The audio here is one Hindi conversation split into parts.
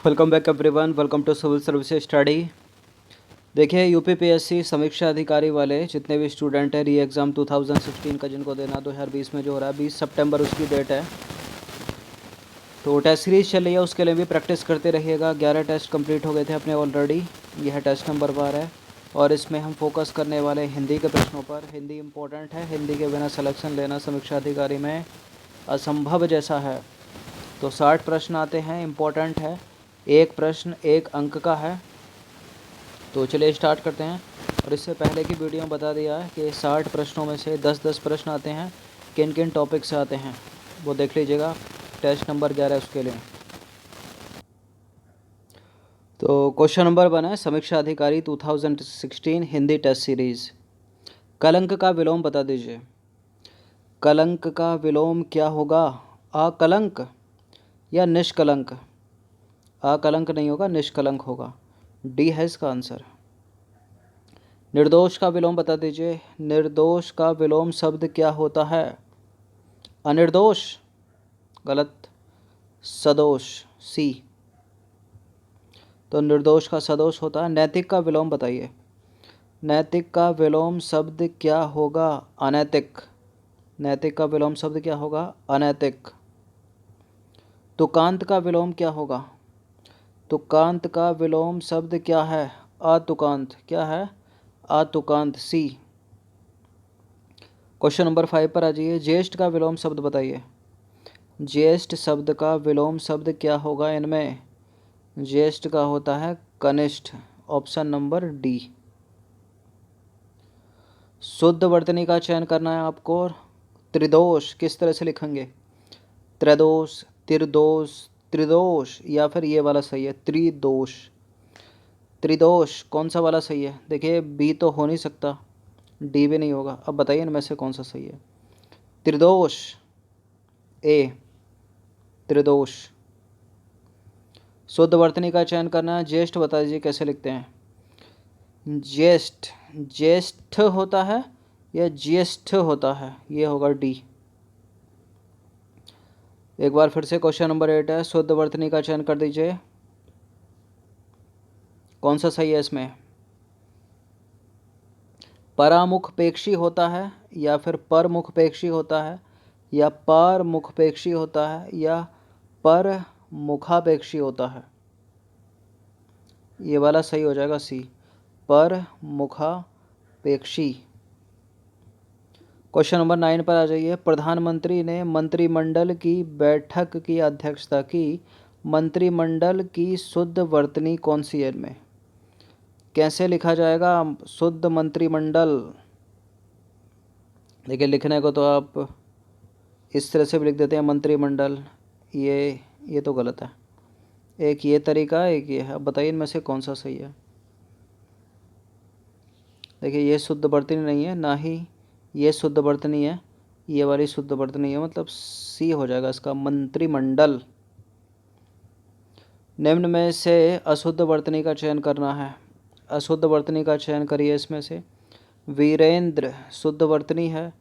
Welcome back everyone, welcome to civil services study. देखिए यूपीपीएससी समीक्षा अधिकारी वाले जितने भी स्टूडेंट हैं री एग्ज़ाम 2016 का जिनको देना 2020 में जो हो रहा है 20 सितंबर उसकी डेट है। तो टेस्ट सीरीज चल रही है, उसके लिए भी प्रैक्टिस करते रहिएगा। 11 टेस्ट कंप्लीट हो गए थे अपने ऑलरेडी। यह टेस्ट नंबर 12 है और इसमें हम फोकस करने वाले हिंदी के प्रश्नों पर। हिंदी इम्पोर्टेंट है, हिंदी के बिना सिलेक्शन लेना समीक्षा अधिकारी में असंभव जैसा है। तो 60 प्रश्न आते हैं, इम्पोर्टेंट है। एक प्रश्न 1 अंक का है। तो चलिए स्टार्ट करते हैं। और इससे पहले की वीडियो में बता दिया है कि 60 प्रश्नों में से 10-10 प्रश्न आते हैं, किन किन टॉपिक से आते हैं वो देख लीजिएगा। टेस्ट नंबर 11 उसके लिए। तो क्वेश्चन नंबर 1 है समीक्षा अधिकारी 2016 हिंदी टेस्ट सीरीज़। कलंक का विलोम बता दीजिए। कलंक का विलोम क्या होगा? अकलंक या निष्कलंक? अकलंक नहीं होगा, निष्कलंक होगा। डी है इसका आंसर। निर्दोष का विलोम बता दीजिए। निर्दोष का विलोम शब्द क्या होता है? अनिर्दोष? गलत। सदोष, सी। तो निर्दोष का सदोष होता है। नैतिक का विलोम बताइए। नैतिक का विलोम शब्द क्या होगा? अनैतिक। नैतिक का विलोम शब्द क्या होगा? अनैतिक। तुकांत का विलोम क्या होगा? तुकांत का विलोम शब्द क्या है? अतुकांत। क्या है? अतुकांत, सी। क्वेश्चन नंबर 5 पर आ जाइए। ज्येष्ठ का विलोम शब्द बताइए। ज्येष्ठ शब्द का विलोम शब्द क्या होगा इनमें? ज्येष्ठ का होता है कनिष्ठ, ऑप्शन नंबर डी। शुद्ध वर्तनी का चयन करना है आपको। त्रिदोष किस तरह से लिखेंगे? त्रैदोष, त्रिदोष, त्रिदोष, या फिर ये वाला सही है त्रिदोष। त्रिदोष कौन सा वाला सही है? देखिए बी तो हो नहीं सकता, डी भी नहीं होगा। अब बताइए इनमें से कौन सा सही है? त्रिदोष, ए, त्रिदोष। शुद्ध वर्तनी का चयन करना है। ज्येष्ठ बता दीजिए कैसे लिखते हैं? ज्येष्ठ, ज्येष्ठ होता है या ज्येष्ठ होता है? ये होगा डी। एक बार फिर से क्वेश्चन नंबर 8 है। शुद्ध वर्तनी का चयन कर दीजिए, कौन सा सही है इसमें? परामुखपेक्षी होता है या फिर परमुखपेक्षी होता है या परमुखपेक्षी होता है या परमुखापेक्षी होता है? ये वाला सही हो जाएगा, सी, परमुखापेक्षी। क्वेश्चन नंबर 9 पर आ जाइए। प्रधानमंत्री ने मंत्रिमंडल की बैठक की अध्यक्षता की। मंत्रिमंडल की शुद्ध वर्तनी कौन सी है इनमें? कैसे लिखा जाएगा शुद्ध मंत्रिमंडल? देखिए लिखने को तो आप इस तरह से भी लिख देते हैं मंत्रिमंडल, ये तो गलत है। एक ये तरीका है, एक ये है। अब बताइए इनमें से कौन सा सही है? देखिए ये शुद्ध वर्तनी नहीं है, ना ही ये शुद्ध वर्तनी है, ये वाली शुद्ध वर्तनी है, मतलब सी हो जाएगा इसका, मंत्रिमंडल। निम्न में से अशुद्ध वर्तनी का चयन करना है। अशुद्ध वर्तनी का चयन करिए इसमें से। वीरेंद्र शुद्ध वर्तनी है।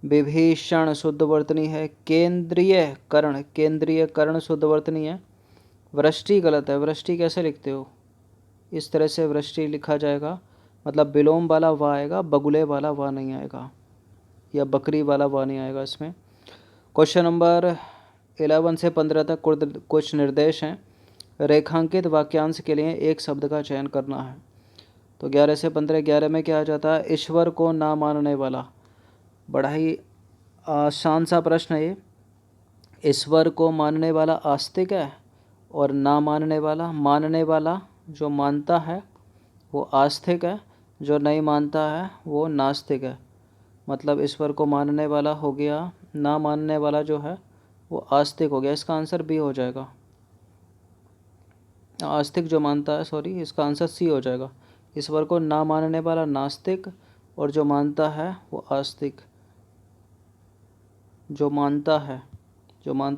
विभीषण शुद्ध वर्तनी है। केंद्रीय कर्ण, केंद्रीय कर्ण शुद्ध वर्तनी है। वृष्टि गलत है। वृष्टि कैसे लिखते हो? इस तरह से वृष्टि लिखा जाएगा, मतलब विलोम वाला वाह आएगा, बगुले वाला वाह नहीं आएगा, या बकरी वाला वाह नहीं आएगा इसमें। क्वेश्चन नंबर 11 से 15 तक कुछ निर्देश हैं। रेखांकित वाक्यांश के लिए एक शब्द का चयन करना है। तो 11 से 15, 11 में क्या आ जाता है? ईश्वर को ना मानने वाला। बड़ा ही आसान सा प्रश्न है ये। ईश्वर को मानने वाला आस्तिक है और ना मानने वाला जो मानता है वो आस्तिक है, जो नहीं मानता है वो नास्तिक है। मतलब ईश्वर को मानने वाला हो गया, ना मानने वाला जो है वो आस्तिक हो गया। इसका आंसर बी हो जाएगा। आस्तिक जो मानता है, सॉरी, इसका आंसर सी हो जाएगा। ईश्वर को ना मानने वाला नास्तिक और जो मानता है वो आस्तिक। जो मानता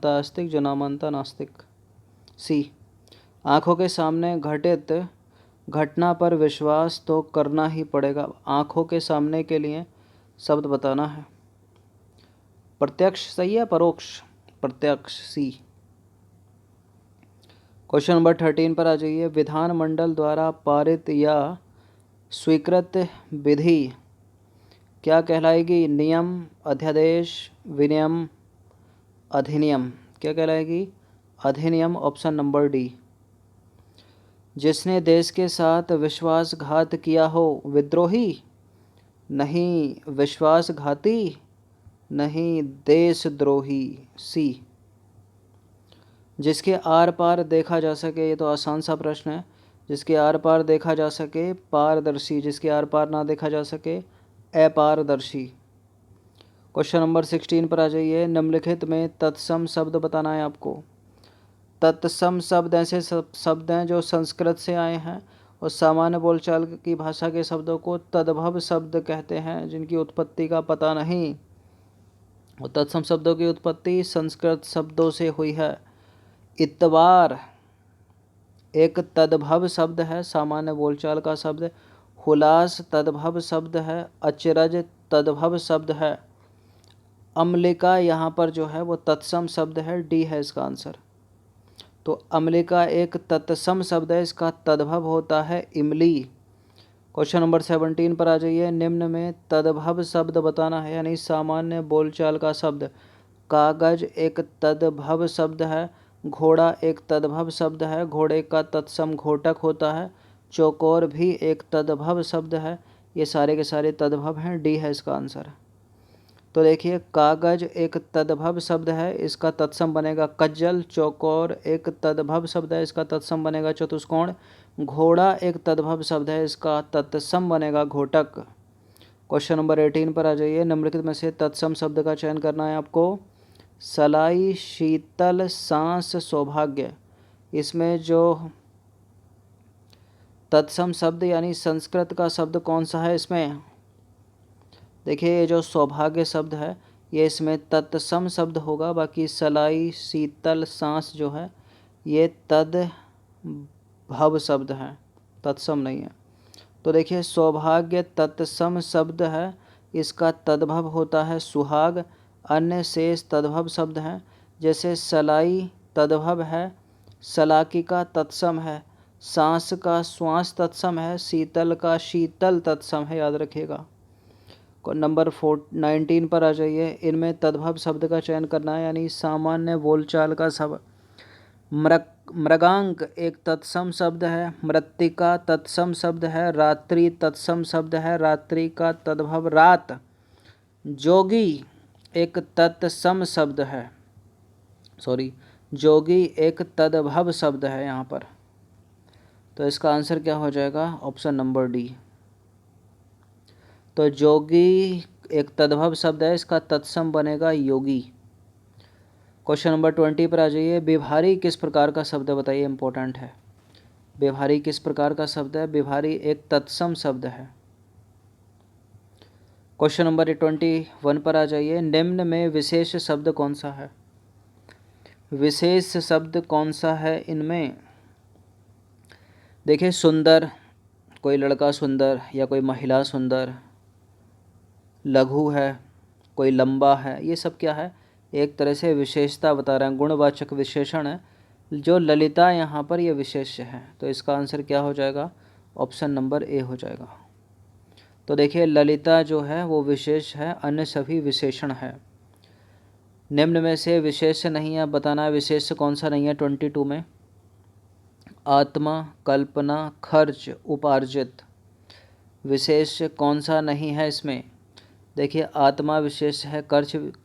आस्तिक, जो ना मानता नास्तिक, सी। आँखों के सामने घटित घटना पर विश्वास तो करना ही पड़ेगा। आँखों के सामने के लिए शब्द बताना है। प्रत्यक्ष सही है, परोक्ष? प्रत्यक्ष, सी। क्वेश्चन नंबर 13 पर आ जाइए। विधानमंडल द्वारा पारित या स्वीकृत विधि क्या कहलाएगी? नियम, अध्यादेश, विनियम, अधिनियम। क्या कहलाएगी? अधिनियम, ऑप्शन नंबर डी। जिसने देश के साथ विश्वासघात किया हो, विद्रोही? नहीं। विश्वासघाती? नहीं। देशद्रोही, सी। जिसके आर पार देखा जा सके, ये तो आसान सा प्रश्न है। जिसके आर पार देखा जा सके, पारदर्शी। जिसके आर पार ना देखा जा सके, अपारदर्शी। क्वेश्चन नंबर 16 पर आ जाइए। निम्नलिखित में तत्सम शब्द बताना है आपको। तत्सम शब्द ऐसे शब्द हैं जो संस्कृत से आए हैं और सामान्य बोलचाल की भाषा के शब्दों को तद्भव शब्द कहते हैं, जिनकी उत्पत्ति का पता नहीं। और तत्सम शब्दों की उत्पत्ति संस्कृत शब्दों से हुई है। इतवार एक तद्भव शब्द है, सामान्य बोलचाल का शब्द। हुलास तद्भव शब्द है। अचरज तद्भव शब्द है। अम्लिका यहाँ पर जो है वो तत्सम शब्द है, डी है इसका आंसर। तो अम्लिका एक तत्सम शब्द है, इसका तद्भव होता है इमली। क्वेश्चन नंबर 17 पर आ जाइए। निम्न में तद्भव शब्द बताना है, यानी सामान्य बोलचाल का शब्द। कागज एक तद्भव शब्द है। घोड़ा एक तद्भव शब्द है, घोड़े का तत्सम घोटक होता है। चौकोर भी एक तद्भव शब्द है। ये सारे के सारे तद्भव हैं, डी है इसका आंसर। तो देखिए, कागज एक तद्भव शब्द है, इसका तत्सम बनेगा कज्जल। चौकोर एक तद्भव शब्द है, इसका तत्सम बनेगा चतुष्कोण। घोड़ा एक तद्भव शब्द है, इसका तत्सम बनेगा घोटक। क्वेश्चन नंबर 18 पर आ जाइए। निम्नलिखित में से तत्सम शब्द का चयन करना है आपको। सलाई, शीतल, सांस, सौभाग्य। इसमें जो तत्सम शब्द यानी संस्कृत का शब्द कौन सा है इसमें? देखिए, ये जो सौभाग्य शब्द है ये इसमें तत्सम शब्द होगा। बाकी सलाई, शीतल, सांस जो है ये तद्भव शब्द हैं, तत्सम नहीं है। तो देखिए, सौभाग्य तत्सम शब्द है, इसका तद्भव होता है सुहाग। अन्य शेष तद्भव शब्द हैं, जैसे सलाई तद्भव है, सलाकी का तत्सम है, सांस का श्वास तत्सम है, शीतल का शीतल तत्सम है, याद रखिएगा। नंबर 19 पर आ जाइए। इनमें तद्भव शब्द का चयन करना है, यानी सामान्य बोलचाल का शब्द। मृगांक एक तत्सम शब्द है। मृत्तिका तत्सम शब्द है। रात्रि तत्सम शब्द है, रात्रि का तद्भव रात। जोगी एक तत्सम शब्द है, जोगी एक तद्भव शब्द है यहाँ पर। तो इसका आंसर क्या हो जाएगा? Option number D. तो जोगी एक तद्भव शब्द है, इसका तत्सम बनेगा योगी। क्वेश्चन नंबर 20 पर आ जाइए। व्यवहारी किस प्रकार का शब्द है, बताइए, इंपॉर्टेंट है। व्यवहारी किस प्रकार का शब्द है? व्यवहारी एक तत्सम शब्द है। क्वेश्चन नंबर 21 पर आ जाइए। निम्न में विशेष शब्द कौन सा है? विशेष शब्द कौन सा है इनमें? देखिए, सुंदर, कोई लड़का सुंदर या कोई महिला सुंदर। लघु है, कोई लंबा है, ये सब क्या है? एक तरह से विशेषता बता रहे हैं, गुणवाचक विशेषण है। जो ललिता यहाँ पर ये विशेष्य है। तो इसका आंसर क्या हो जाएगा? ऑप्शन नंबर ए हो जाएगा। तो देखिए, ललिता जो है वो विशेष है, अन्य सभी विशेषण है। निम्न में से विशेष नहीं है, बताना है विशेष कौन सा नहीं है 22 में। आत्मा, कल्पना, खर्च, उपार्जित। विशेष कौन सा नहीं है इसमें? देखिए, आत्मा विशेष है,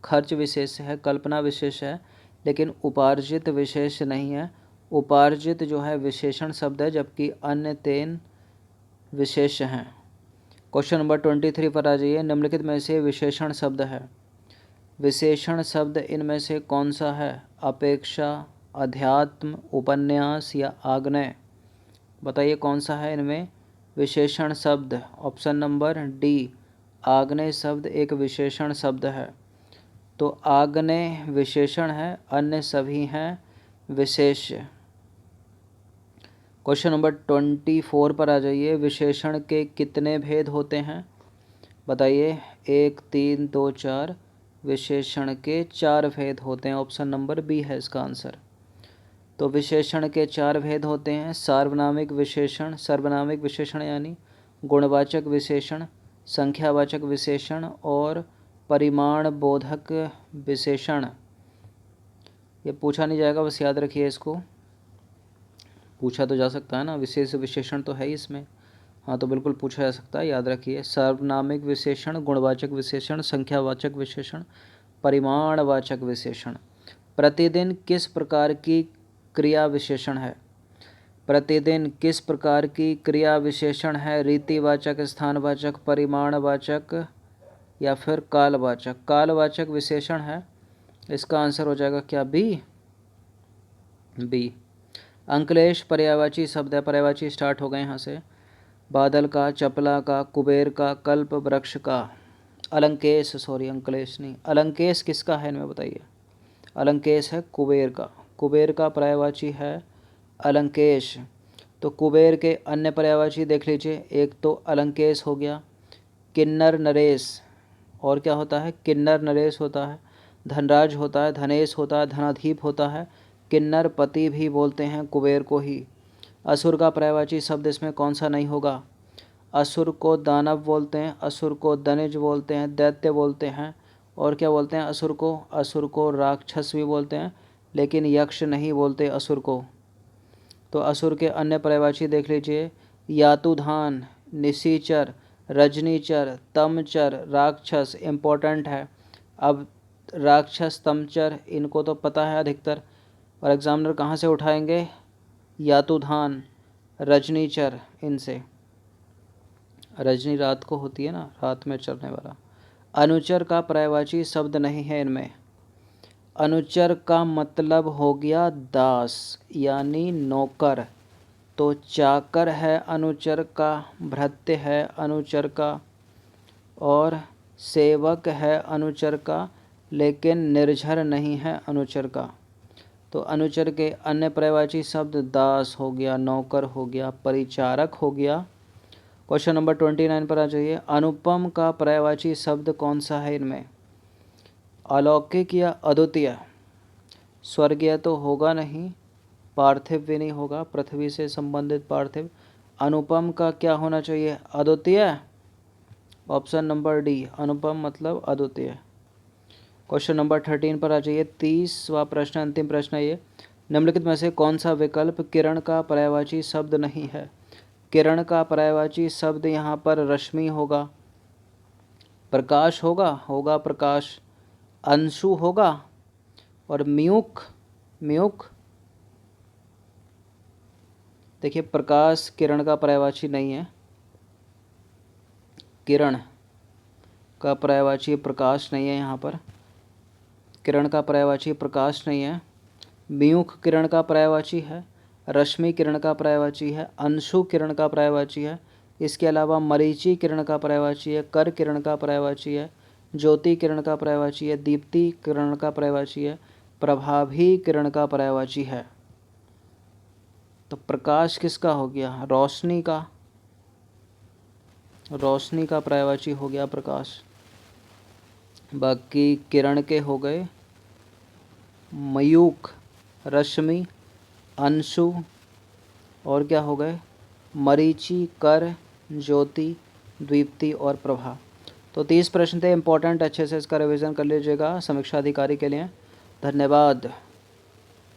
खर्च विशेष है, कल्पना विशेष है, लेकिन उपार्जित विशेष नहीं है। उपार्जित जो है विशेषण शब्द है, जबकि अन्य 3 विशेष हैं। क्वेश्चन नंबर 23 पर आ जाइए। निम्नलिखित में से विशेषण शब्द है। विशेषण शब्द इनमें से कौन सा है? अपेक्षा, अध्यात्म, उपन्यास या आग्नेय। बताइए कौन सा है इनमें विशेषण शब्द? ऑप्शन नंबर डी, आग्नेय शब्द एक विशेषण शब्द है। तो आग्नेय विशेषण है, अन्य सभी हैं विशेष्य। क्वेश्चन नंबर 24 पर आ जाइए। विशेषण के कितने भेद होते हैं? बताइए। 1, 3, 2, 4। विशेषण के 4 भेद होते हैं, ऑप्शन नंबर बी है इसका आंसर। तो विशेषण के 4 भेद होते हैं। सार्वनामिक विशेषण यानी गुणवाचक विशेषण, संख्यावाचक विशेषण और परिमाण बोधक विशेषण। ये पूछा नहीं जाएगा, बस याद रखिए इसको। पूछा तो जा सकता है ना, विशेष विशेषण तो है ही इसमें। हाँ, तो बिल्कुल पूछा जा सकता है, याद रखिए। सार्वनामिक विशेषण, गुणवाचक विशेषण, संख्यावाचक विशेषण, परिमाणवाचक विशेषण। प्रतिदिन किस प्रकार की क्रिया विशेषण है? प्रतिदिन किस प्रकार की क्रिया विशेषण है? रीतिवाचक, स्थानवाचक, परिमाणवाचक या फिर कालवाचक? कालवाचक विशेषण है। इसका आंसर हो जाएगा क्या? बी। अंकलेश पर्यायवाची शब्द है। पर्यायवाची स्टार्ट हो गए यहाँ से। बादल का, चपला का, कुबेर का, कल्प वृक्ष का। अंकलेश नहीं, अलंकेश किसका है इनमें बताइए? अलंकेश है कुबेर का। कुबेर का पर्यायवाची है अलंकेश। तो कुबेर के अन्य पर्यायवाची देख लीजिए। एक तो अलंकेश हो गया, किन्नर नरेश। और क्या होता है? किन्नर नरेश होता है, धनराज होता है, धनेश होता है, धनाधीप होता है, किन्नर पति भी बोलते हैं कुबेर को ही। असुर का पर्यायवाची शब्द इसमें कौन सा नहीं होगा? असुर को दानव बोलते हैं, असुर को दनिज बोलते हैं, दैत्य बोलते हैं, और क्या बोलते हैं असुर को? असुर को राक्षस भी बोलते हैं, लेकिन यक्ष नहीं बोलते असुर को। तो असुर के अन्य पर्यायवाची देख लीजिए। यातुधान, निशाचर, रजनीचर, तमचर, राक्षस इम्पोर्टेंट है। अब राक्षस, तमचर इनको तो पता है अधिकतर, और एग्जामिनर कहाँ से उठाएंगे? यातुधान, रजनीचर, इनसे। रजनी रात को होती है ना, रात में चलने वाला। अनुचर का पर्यायवाची शब्द नहीं है इनमें। अनुचर का मतलब हो गया दास यानी नौकर। तो चाकर है अनुचर का, भृत्य है अनुचर का, और सेवक है अनुचर का, लेकिन निर्झर नहीं है अनुचर का। तो अनुचर के अन्य पर्यायवाची शब्द दास हो गया, नौकर हो गया, परिचारक हो गया। क्वेश्चन नंबर 29 पर आ जाइए। अनुपम का पर्यायवाची शब्द कौन सा है इनमें? अलौकिक या अद्वितीय? स्वर्गीय तो होगा नहीं, पार्थिव भी नहीं होगा, पृथ्वी से संबंधित पार्थिव। अनुपम का क्या होना चाहिए? अद्वितीय। ऑप्शन नंबर डी, अनुपम मतलब अद्वितीय। क्वेश्चन नंबर 13 पर आ जाइए। 30वां प्रश्न, अंतिम प्रश्न है ये। निम्नलिखित में से कौन सा विकल्प किरण का पर्यायवाची शब्द नहीं है? किरण का पर्यायवाची शब्द यहाँ पर रश्मि होगा, प्रकाश होगा प्रकाश, अंशु होगा, और म्यूक। देखिए, प्रकाश किरण का पर्यायवाची नहीं है। किरण का पर्यायवाची प्रकाश नहीं है यहाँ पर। किरण का पर्यायवाची प्रकाश नहीं है। म्यूख किरण का पर्यायवाची है, रश्मि किरण का पर्यायवाची है, अंशु किरण का पर्यायवाची है। इसके अलावा मरीचि किरण का पर्यायवाची है, कर किरण का पर्यायवाची है, ज्योति किरण का पर्यायवाची है, दीप्ति किरण का पर्यायवाची है, प्रभाभी किरण का पर्यायवाची है। तो प्रकाश किसका हो गया? रोशनी का। रोशनी का पर्यायवाची हो गया प्रकाश। बाकी किरण के हो गए मयूख, रश्मि, अंशु, और क्या हो गए? मरीचि, कर, ज्योति, द्वीप्ति और प्रभा। तो 30 प्रश्न थे इंपॉर्टेंट, अच्छे से इसका रिवीजन कर लीजिएगा समीक्षा अधिकारी के लिए। धन्यवाद।